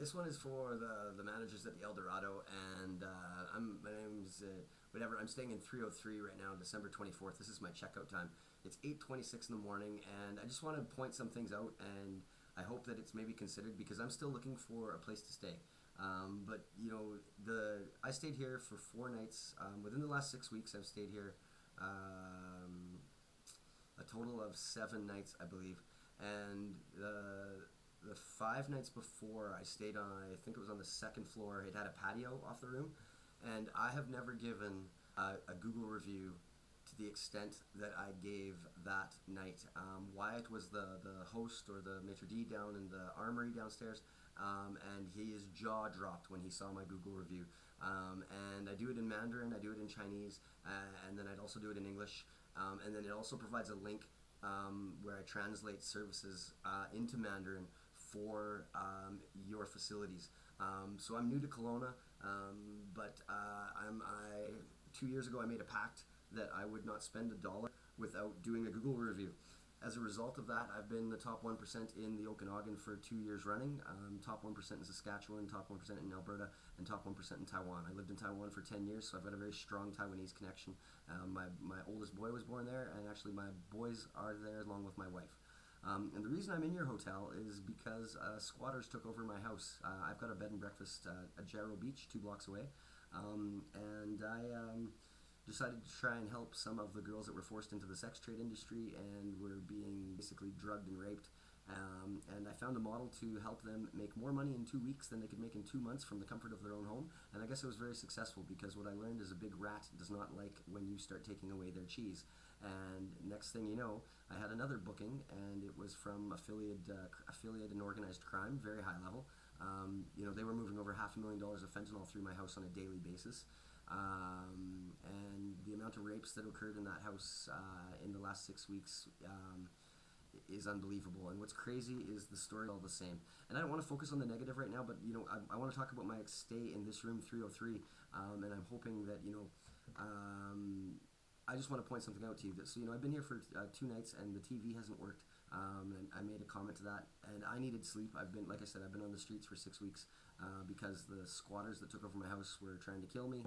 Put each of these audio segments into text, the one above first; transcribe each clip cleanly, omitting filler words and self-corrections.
This one is for the managers at the Eldorado, and my name's whatever. I'm staying in 303 right now, December 24th. This is my checkout time. It's 8:26 in the morning, and I just want to point some things out, and I hope that it's maybe considered because I'm still looking for a place to stay. But you know, I stayed here for 4 nights. Within the last 6 weeks, I've stayed here a total of 7 nights, I believe, and the 5 nights before I stayed on, I think it was on the second floor. It had a patio off the room, and I have never given a Google review to the extent that I gave that night. Wyatt was the host or the maitre d' down in the armory downstairs, and his jaw dropped when he saw my Google review. And I do it in Mandarin, I do it in Chinese, and then I'd also do it in English. And then it also provides a link where I translate services into Mandarin for your facilities. So I'm new to Kelowna, but 2 years ago I made a pact that I would not spend $1 without doing a Google review. As a result of that, I've been the top 1% in the Okanagan for 2 years running, top 1% in Saskatchewan, top 1% in Alberta, and top 1% in Taiwan. I lived in Taiwan for 10 years, so I've got a very strong Taiwanese connection. My oldest boy was born there, and actually my boys are there along with my wife. And the reason I'm in your hotel is because squatters took over my house. I've got a bed and breakfast at Jarrow Beach, 2 blocks away, and I decided to try and help some of the girls that were forced into the sex trade industry and were being basically drugged and raped. And I found a model to help them make more money in 2 weeks than they could make in 2 months from the comfort of their own home. And I guess it was very successful because what I learned is a big rat does not like when you start taking away their cheese. And next thing you know, I had another booking, and it was from affiliate in organized crime, very high level. They were moving over $500,000 of fentanyl through my house on a daily basis. And the amount of rapes that occurred in that house in the last 6 weeks is unbelievable. And what's crazy is the story all the same. And I don't want to focus on the negative right now, but I want to talk about my stay in this room 303, and I'm hoping that I just want to point something out to you. So I've been here for 2 nights, and the TV hasn't worked. And I made a comment to that, and I needed sleep. Like I said, I've been on the streets for 6 weeks because the squatters that took over my house were trying to kill me.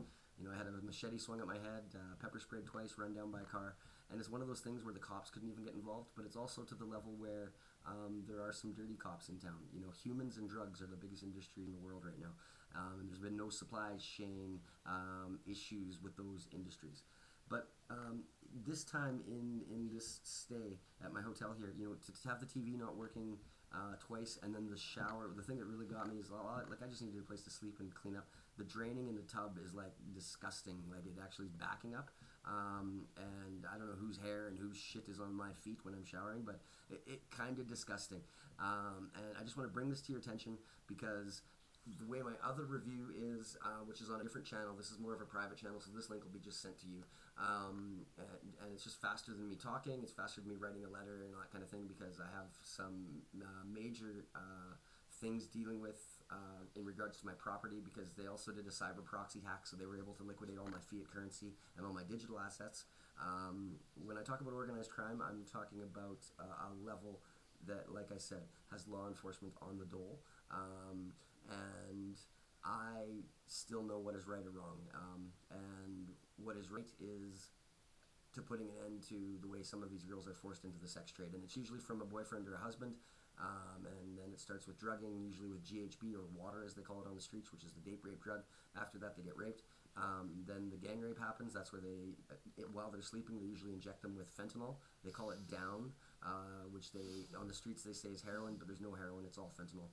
I had a machete swung at my head, pepper sprayed twice, run down by a car, and it's one of those things where the cops couldn't even get involved. But it's also to the level where there are some dirty cops in town. Humans and drugs are the biggest industry in the world right now, and there's been no supply chain issues with those industries. But this time in this stay at my hotel here, to have the TV not working twice, and then the shower, the thing that really got me is like I just needed a place to sleep and clean up. The draining in the tub is like disgusting. Like it actually is backing up, and I don't know whose hair and whose shit is on my feet when I'm showering, but it kind of disgusting. And I just want to bring this to your attention because the way my other review is, which is on a different channel, this is more of a private channel, so this link will be just sent to you. And it's just faster than me talking, it's faster than me writing a letter and all that kind of thing, because I have some major things dealing with in regards to my property, because they also did a cyber proxy hack, so they were able to liquidate all my fiat currency and all my digital assets. When I talk about organized crime, I'm talking about a level that, like I said, has law enforcement on the dole. And I still know what is right or wrong. And what is right is to putting an end to the way some of these girls are forced into the sex trade. And it's usually from a boyfriend or a husband. And then it starts with drugging, usually with GHB, or water as they call it on the streets, which is the date rape drug. After that, they get raped. Then the gang rape happens. That's where while they're sleeping, they usually inject them with fentanyl. They call it down, which on the streets they say is heroin, but there's no heroin, it's all fentanyl.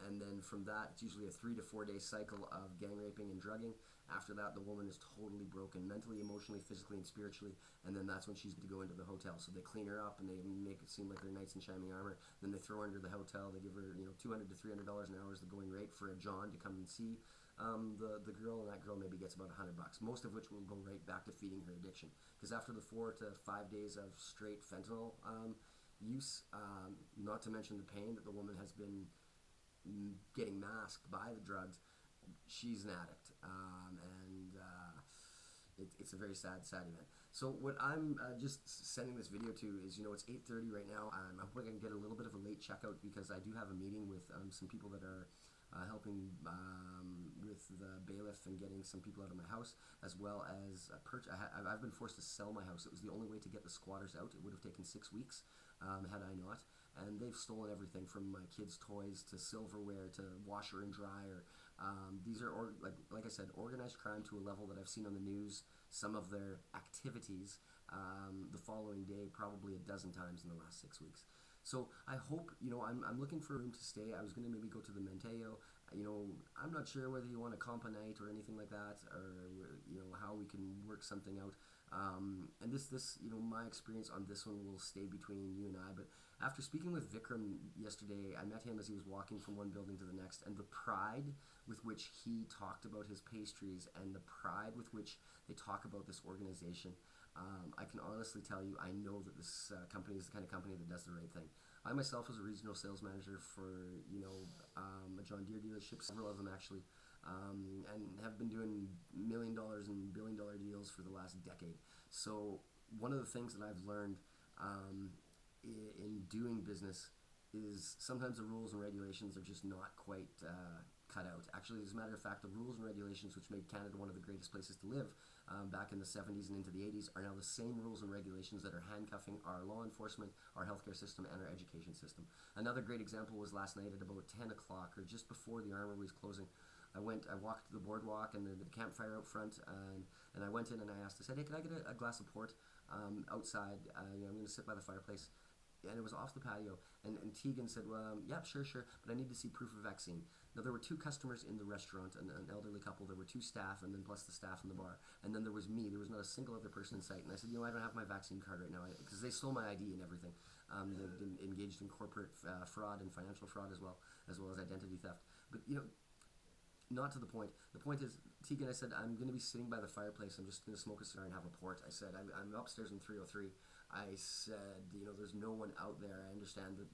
And then from that, it's usually a 3 to 4 day cycle of gang raping and drugging. After that, the woman is totally broken, mentally, emotionally, physically, and spiritually, and then that's when she's to go into the hotel. So they clean her up and they make it seem like they're knights in shining armor. Then they throw her under the hotel. They give her $200 to $300 an hour is the going rate for a John to come and see the girl, and that girl maybe gets about $100, most of which will go right back to feeding her addiction. Because after the 4 to 5 days of straight fentanyl use, not to mention the pain that the woman has been getting masked by the drugs, she's an addict, and it's a very sad event. So what I'm just sending this video to is, it's 8:30 right now. I'm hoping I can get a little bit of a late checkout because I do have a meeting with some people that are helping with the bailiff and getting some people out of my house, as well as I've been forced to sell my house. It was the only way to get the squatters out. It would have taken 6 weeks had I not. And they've stolen everything from my kids' toys to silverware to washer and dryer. These are, like I said, organized crime to a level that I've seen on the news. Some of their activities the following day, probably a dozen times in the last 6 weeks. So I hope, I'm looking for a room to stay. I was going to maybe go to the Menteo. I'm not sure whether you want a comp a night or anything like that, or how we can work something out. And this, my experience on this one will stay between you and I. But after speaking with Vikram yesterday, I met him as he was walking from one building to the next, and the pride with which he talked about his pastries and the pride with which they talk about this organization, I can honestly tell you, I know that this company is the kind of company that does the right thing. I myself was a regional sales manager for, a John Deere dealership, several of them actually, and have been doing $1 million and billion-dollar deals for the last decade. So one of the things that I've learned in doing business is sometimes the rules and regulations are just not quite cut out. Actually, as a matter of fact, the rules and regulations which made Canada one of the greatest places to live back in the 70s and into the 80s are now the same rules and regulations that are handcuffing our law enforcement, our healthcare system, and our education system. Another great example was last night at about 10 o'clock, or just before the armory was closing. I walked to the boardwalk and the campfire out front, and I went in and I asked, I said, hey, can I get a glass of port outside? I'm going to sit by the fireplace. And it was off the patio, and Tegan said, well, yeah, sure, but I need to see proof of vaccine. Now, there were 2 customers in the restaurant, an elderly couple. There were 2 staff, and then plus the staff in the bar. And then there was me. There was not a single other person in sight. And I said, I don't have my vaccine card right now, because they stole my ID and everything. They've been engaged in corporate fraud and financial fraud as well as identity theft. But, not to the point. The point is, Tegan, I said, I'm going to be sitting by the fireplace. I'm just going to smoke a cigar and have a port. I said, I'm upstairs in 303. I said, there's no one out there. I understand that,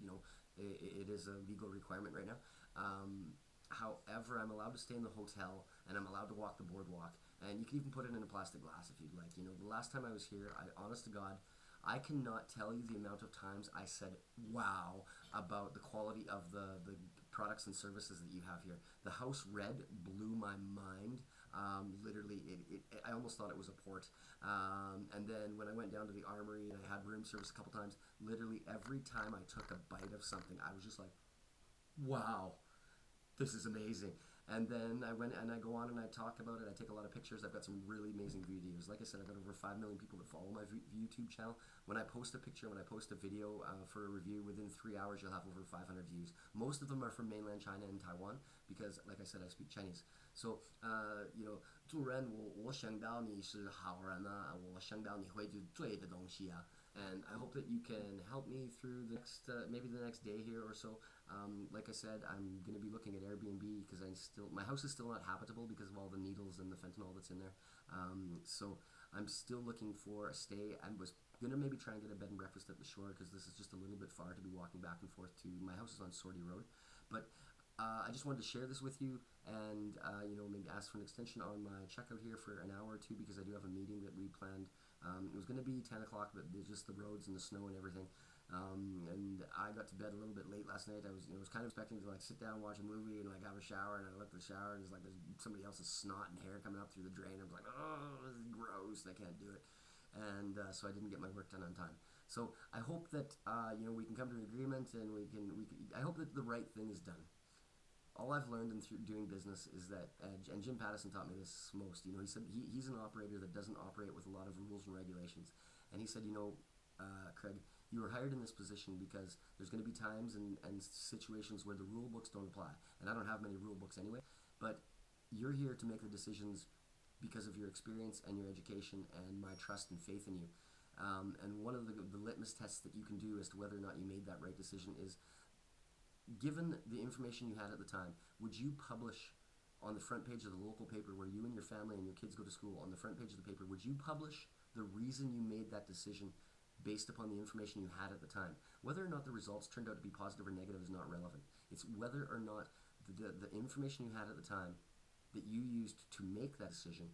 it is a legal requirement right now. However, I'm allowed to stay in the hotel, and I'm allowed to walk the boardwalk. And you can even put it in a plastic glass if you'd like. The last time I was here, honest to God, I cannot tell you the amount of times I said, wow, about the quality of the products and services that you have here. The house red blew my mind. Literally, I almost thought it was a port. And then when I went down to the armory and I had room service a couple times, literally every time I took a bite of something, I was just like, wow, this is amazing. And then I went and I go on and I talk about it. I take a lot of pictures. I've got some really amazing videos. Like I said, I've got over 5 million people that follow my YouTube channel. When I post a picture, when I post a video for a review, within 3 hours you'll have over 500 views. Most of them are from mainland China and Taiwan because, like I said, I speak Chinese. So, 做人我想到你是好人啊，我想到你会做对的东西啊。And I hope that you can help me through the next, maybe the next day here or so. Like I said, I'm going to be looking at Airbnb because my house is still not habitable because of all the needles and the fentanyl that's in there. So I'm still looking for a stay. I was going to maybe try and get a bed and breakfast at the shore because this is just a little bit far to be walking back and forth to. My house is on Sortie Road. But I just wanted to share this with you and, maybe ask for an extension on my checkout here for an hour or 2 because I do have a meeting that we planned. It was going to be 10 o'clock, but there's just the roads and the snow and everything. And I got to bed a little bit late last night. I was kind of expecting to sit down, watch a movie, and have a shower. And I looked at the shower, and there's somebody else's snot and hair coming up through the drain. I was like, oh, this is gross. I can't do it. And so I didn't get my work done on time. So I hope that we can come to an agreement, and I hope that the right thing is done. All I've learned through doing business is that, and Jim Pattison taught me this most, he said he's an operator that doesn't operate with a lot of rules and regulations. And he said, Craig, you were hired in this position because there's going to be times and situations where the rule books don't apply. And I don't have many rule books anyway, but you're here to make the decisions because of your experience and your education and my trust and faith in you. And one of the litmus tests that you can do as to whether or not you made that right decision is, given the information you had at the time, would you publish on the front page of the local paper where you and your family and your kids go to school, on the front page of the paper, would you publish the reason you made that decision based upon the information you had at the time? Whether or not the results turned out to be positive or negative is not relevant. It's whether or not the information you had at the time that you used to make that decision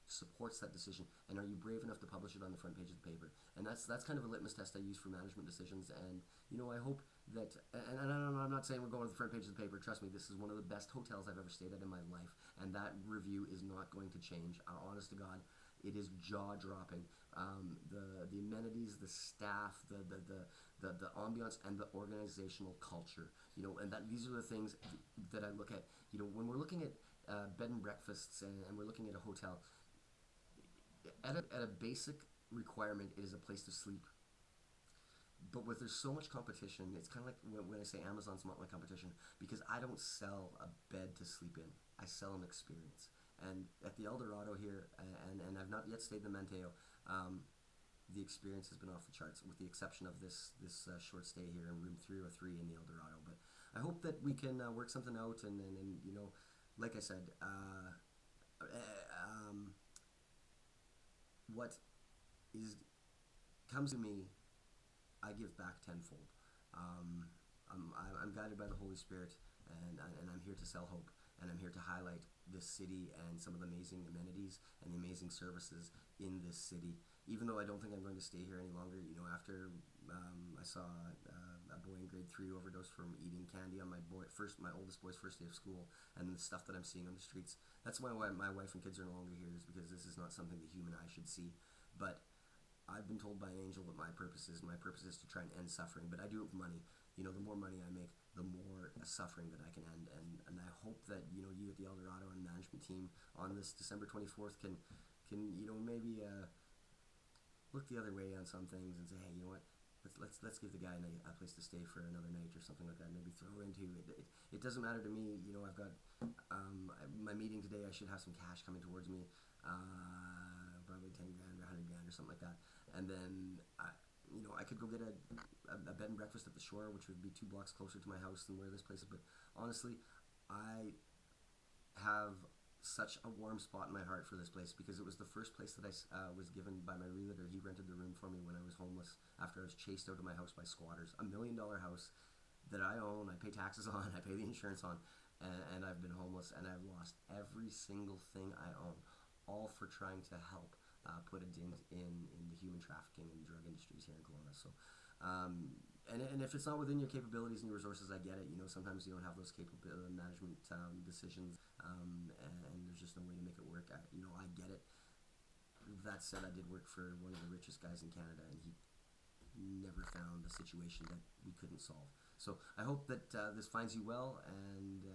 supports that decision, and are you brave enough to publish it on the front page of the paper? And that's kind of a litmus test I use for management decisions. And I hope and I'm not saying we're going to the front page of the paper. Trust me, this is one of the best hotels I've ever stayed at in my life, and that review is not going to change. Honest to God, it is jaw dropping. The amenities, the staff, the ambiance, and the organizational culture. And that these are the things that I look at. When we're looking at bed and breakfasts, and we're looking at a hotel, at a basic requirement, it is a place to sleep. But with there's so much competition, it's kind of like when I say Amazon's not my competition, because I don't sell a bed to sleep in. I sell an experience. And at the Eldorado here, and I've not yet stayed in the Manteo, the experience has been off the charts, with the exception of this short stay here in room 303 in the Eldorado. But I hope that we can work something out, and like I said, what is comes to me, I give back tenfold. I'm guided by the Holy Spirit, and I'm here to sell hope, and I'm here to highlight this city and some of the amazing amenities and the amazing services in this city. Even though I don't think I'm going to stay here any longer, after I saw a boy in grade 3 overdose from eating candy on my oldest boy's first day of school, and the stuff that I'm seeing on the streets. That's why my wife and kids are no longer here, is because this is not something the human eye should see. But I've been told by an angel what my purpose is. My purpose is to try and end suffering, but I do it with money. The more money I make, the more suffering that I can end. And I hope that, you at the Eldorado and management team on this December 24th can maybe look the other way on some things and say, hey, you know what? Let's give the guy a place to stay for another night or something like that. Maybe throw into it. It doesn't matter to me. I've got my meeting today. I should have some cash coming towards me, probably 10 grand or 100 grand or something like that. And then I could go get a bed and breakfast at the shore, which would be 2 blocks closer to my house than where this place is. But honestly, I have such a warm spot in my heart for this place, because it was the first place that I was given by my realtor. He rented the room for me when I was homeless after I was chased out of my house by squatters. $1 million house that I own, I pay taxes on, I pay the insurance on, and I've been homeless, and I've lost every single thing I own, all for trying to help put a dent in the human trafficking and drug industries here in Kelowna. So, and if it's not within your capabilities and your resources, I get it. Sometimes you don't have those management decisions, and there's just no way to make it work. I get it. That said, I did work for one of the richest guys in Canada, and he never found a situation that we couldn't solve. So I hope that this finds you well, and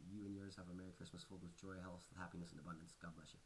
you and yours have a Merry Christmas filled with joy, health, happiness, and abundance. God bless you.